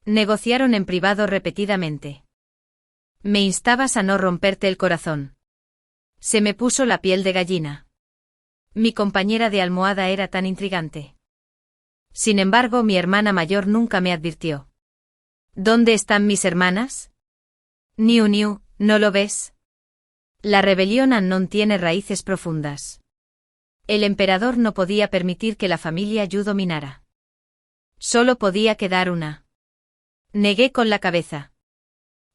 Negociaron en privado repetidamente. Me instabas a no romperte el corazón. Se me puso la piel de gallina. Mi compañera de almohada era tan intrigante. Sin embargo, mi hermana mayor nunca me advirtió. ¿Dónde están mis hermanas? Niu, ¿no lo ves? La rebelión Anon tiene raíces profundas. El emperador no podía permitir que la familia Yu dominara. Solo podía quedar una. Negué con la cabeza.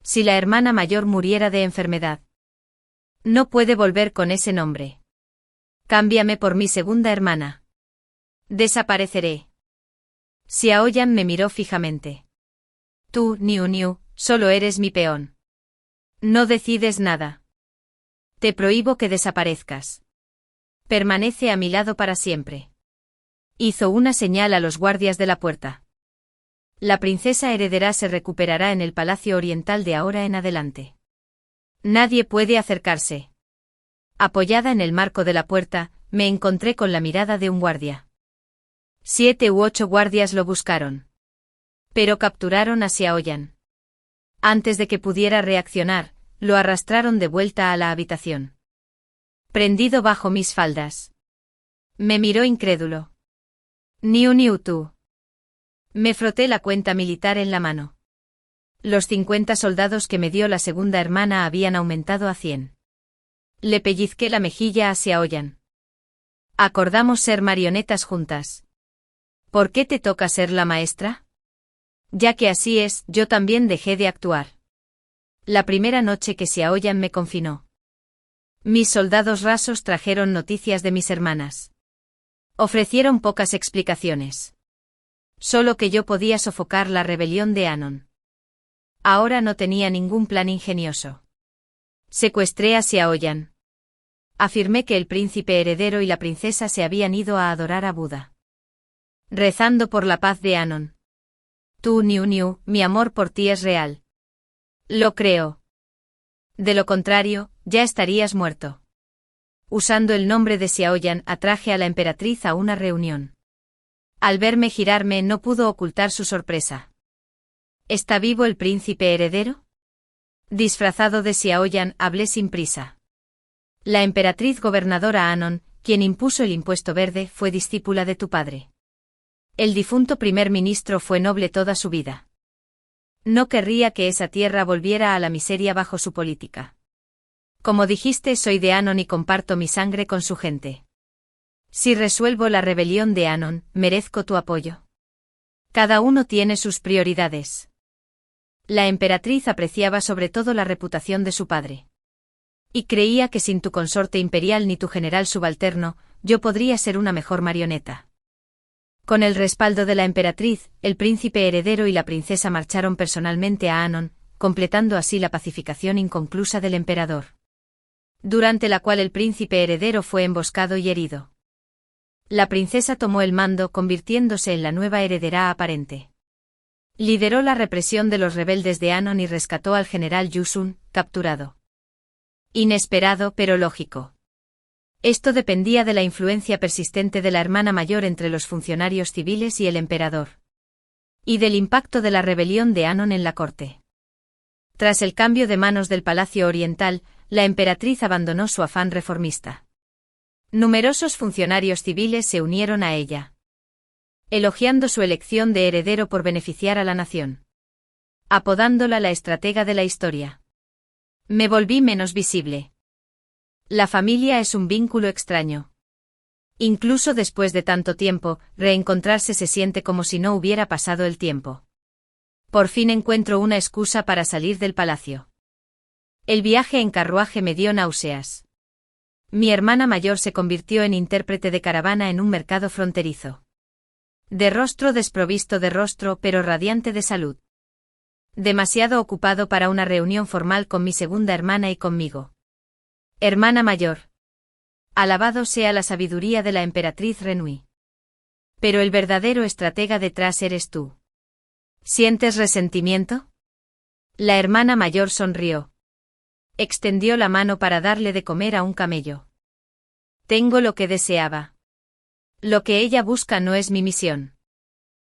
Si la hermana mayor muriera de enfermedad. No puede volver con ese nombre. Cámbiame por mi segunda hermana. Desapareceré. Xiaoyan me miró fijamente. Tú, Niu, solo eres mi peón. No decides nada. Te prohíbo que desaparezcas. Permanece a mi lado para siempre. Hizo una señal a los guardias de la puerta. La princesa heredera se recuperará en el palacio oriental de ahora en adelante. Nadie puede acercarse. Apoyada en el marco de la puerta, me encontré con la mirada de un guardia. 7 u 8 guardias lo buscaron. Pero capturaron a Xiaoyan. Antes de que pudiera reaccionar, lo arrastraron de vuelta a la habitación. Prendido bajo mis faldas. Me miró incrédulo. Niu, tú. Me froté la cuenta militar en la mano. Los 50 soldados que me dio la segunda hermana habían aumentado a 100. Le pellizqué la mejilla a Xiaoyan. Acordamos ser marionetas juntas. ¿Por qué te toca ser la maestra? Ya que así es, yo también dejé de actuar. La primera noche que Xiaoyan me confinó. Mis soldados rasos trajeron noticias de mis hermanas. Ofrecieron pocas explicaciones. Solo que yo podía sofocar la rebelión de Anon. Ahora no tenía ningún plan ingenioso. Secuestré a Xiaoyan. Afirmé que el príncipe heredero y la princesa se habían ido a adorar a Buda. Rezando por la paz de Anon. Tú, Niu, mi amor por ti es real. Lo creo. De lo contrario, ya estarías muerto. Usando el nombre de Xiaoyan, atraje a la emperatriz a una reunión. Al verme girarme no pudo ocultar su sorpresa. ¿Está vivo el príncipe heredero? Disfrazado de Xiaoyan, hablé sin prisa. La emperatriz gobernadora Anon, quien impuso el impuesto verde, fue discípula de tu padre. El difunto primer ministro fue noble toda su vida. No querría que esa tierra volviera a la miseria bajo su política. Como dijiste, soy de Anon y comparto mi sangre con su gente. Si resuelvo la rebelión de Anon, merezco tu apoyo. Cada uno tiene sus prioridades. La emperatriz apreciaba sobre todo la reputación de su padre. Y creía que sin tu consorte imperial ni tu general subalterno, yo podría ser una mejor marioneta. Con el respaldo de la emperatriz, el príncipe heredero y la princesa marcharon personalmente a Anon, completando así la pacificación inconclusa del emperador. Durante la cual el príncipe heredero fue emboscado y herido. La princesa tomó el mando convirtiéndose en la nueva heredera aparente. Lideró la represión de los rebeldes de Anon y rescató al general Yusun, capturado. Inesperado pero lógico. Esto dependía de la influencia persistente de la hermana mayor entre los funcionarios civiles y el emperador. Y del impacto de la rebelión de Anon en la corte. Tras el cambio de manos del Palacio Oriental, la emperatriz abandonó su afán reformista. Numerosos funcionarios civiles se unieron a ella, elogiando su elección de heredero por beneficiar a la nación. Apodándola la estratega de la historia. Me volví menos visible. La familia es un vínculo extraño. Incluso después de tanto tiempo, reencontrarse se siente como si no hubiera pasado el tiempo. Por fin encuentro una excusa para salir del palacio. El viaje en carruaje me dio náuseas. Mi hermana mayor se convirtió en intérprete de caravana en un mercado fronterizo. De rostro desprovisto de rostro pero radiante de salud. Demasiado ocupado para una reunión formal con mi segunda hermana y conmigo. Hermana mayor. Alabado sea la sabiduría de la emperatriz Renui. Pero el verdadero estratega detrás eres tú. ¿Sientes resentimiento? La hermana mayor sonrió. Extendió la mano para darle de comer a un camello. Tengo lo que deseaba. Lo que ella busca no es mi misión.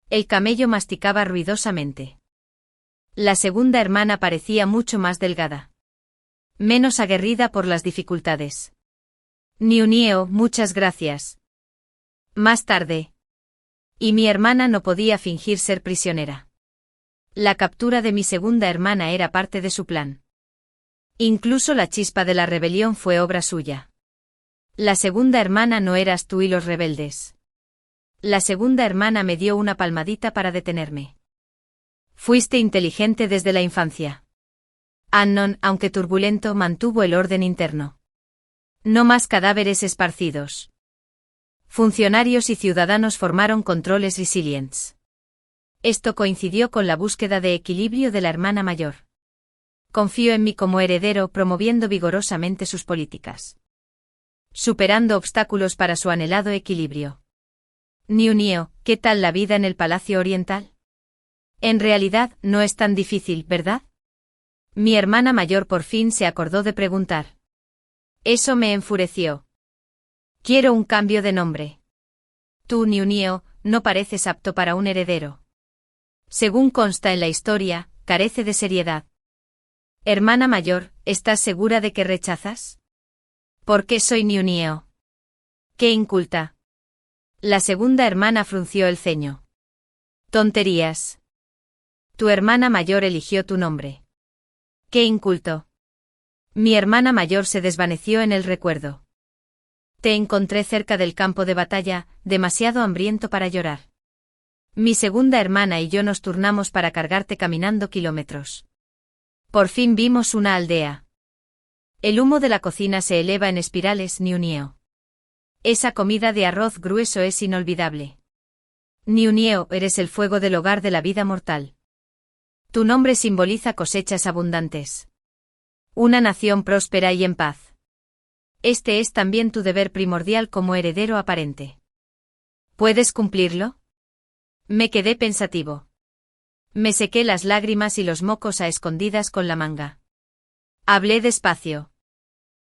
El camello masticaba ruidosamente. La segunda hermana parecía mucho más delgada. Menos aguerrida por las dificultades. Niunieo, muchas gracias. Más tarde. Y mi hermana no podía fingir ser prisionera. La captura de mi segunda hermana era parte de su plan. Incluso la chispa de la rebelión fue obra suya. La segunda hermana no eras tú y los rebeldes. La segunda hermana me dio una palmadita para detenerme. Fuiste inteligente desde la infancia. Anon, aunque turbulento, mantuvo el orden interno. No más cadáveres esparcidos. Funcionarios y ciudadanos formaron controles resilientes. Esto coincidió con la búsqueda de equilibrio de la hermana mayor. Confío en mí como heredero, promoviendo vigorosamente sus políticas. Superando obstáculos para su anhelado equilibrio. Niunieo, ¿qué tal la vida en el Palacio Oriental? En realidad, no es tan difícil, ¿verdad? Mi hermana mayor por fin se acordó de preguntar. Eso me enfureció. Quiero un cambio de nombre. Tú, Niunieo, no pareces apto para un heredero. Según consta en la historia, carece de seriedad. Hermana mayor, ¿estás segura de que rechazas? ¿Por qué soy Niunieo? ¡Qué inculta! La segunda hermana frunció el ceño. Tonterías. Tu hermana mayor eligió tu nombre. ¡Qué inculto! Mi hermana mayor se desvaneció en el recuerdo. Te encontré cerca del campo de batalla, demasiado hambriento para llorar. Mi segunda hermana y yo nos turnamos para cargarte caminando kilómetros. Por fin vimos una aldea. El humo de la cocina se eleva en espirales, Niunieo. Esa comida de arroz grueso es inolvidable. Niunieo, eres el fuego del hogar de la vida mortal. Tu nombre simboliza cosechas abundantes. Una nación próspera y en paz. Este es también tu deber primordial como heredero aparente. ¿Puedes cumplirlo? Me quedé pensativo. Me sequé las lágrimas y los mocos a escondidas con la manga. Hablé despacio.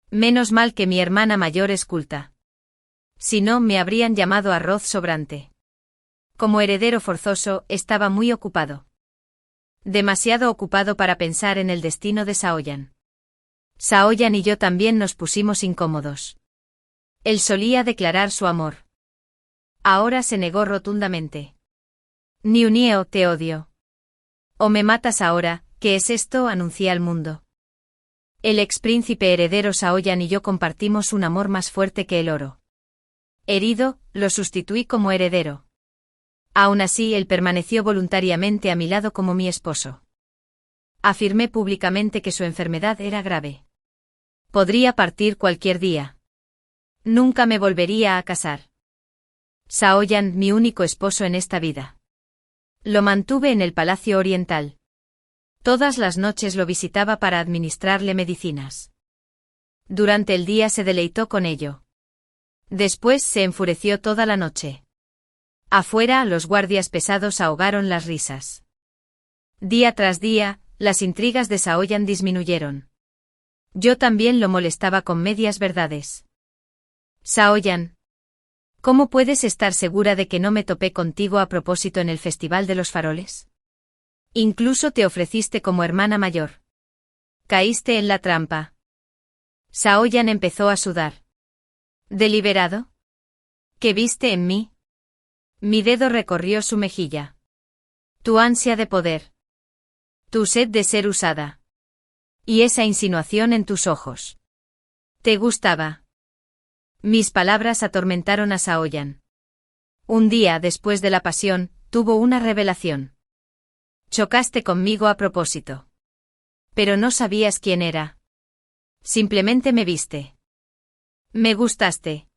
Menos mal que mi hermana mayor es culta. Si no, me habrían llamado arroz sobrante. Como heredero forzoso, estaba muy ocupado. Demasiado ocupado para pensar en el destino de Saoyan. Saoyan y yo también nos pusimos incómodos. Él solía declarar su amor. Ahora se negó rotundamente. Niunieo, te odio. O me matas ahora, ¿qué es esto?, anuncié al mundo. El expríncipe heredero Saoyan y yo compartimos un amor más fuerte que el oro. Herido, lo sustituí como heredero. Aún así, él permaneció voluntariamente a mi lado como mi esposo. Afirmé públicamente que su enfermedad era grave. Podría partir cualquier día. Nunca me volvería a casar. Shaoyan, mi único esposo en esta vida. Lo mantuve en el Palacio Oriental. Todas las noches lo visitaba para administrarle medicinas. Durante el día se deleitó con ello. Después se enfureció toda la noche. Afuera, los guardias pesados ahogaron las risas. Día tras día, las intrigas de Shaoyan disminuyeron. Yo también lo molestaba con medias verdades. Shaoyan, ¿cómo puedes estar segura de que no me topé contigo a propósito en el Festival de los Faroles? Incluso te ofreciste como hermana mayor. Caíste en la trampa. Shaoyan empezó a sudar. ¿Deliberado? ¿Qué viste en mí? Mi dedo recorrió su mejilla. Tu ansia de poder. Tu sed de ser usada. Y esa insinuación en tus ojos. ¿Te gustaba? Mis palabras atormentaron a Shaoyan. Un día después de la pasión, tuvo una revelación. Chocaste conmigo a propósito. Pero no sabías quién era. Simplemente me viste. Me gustaste.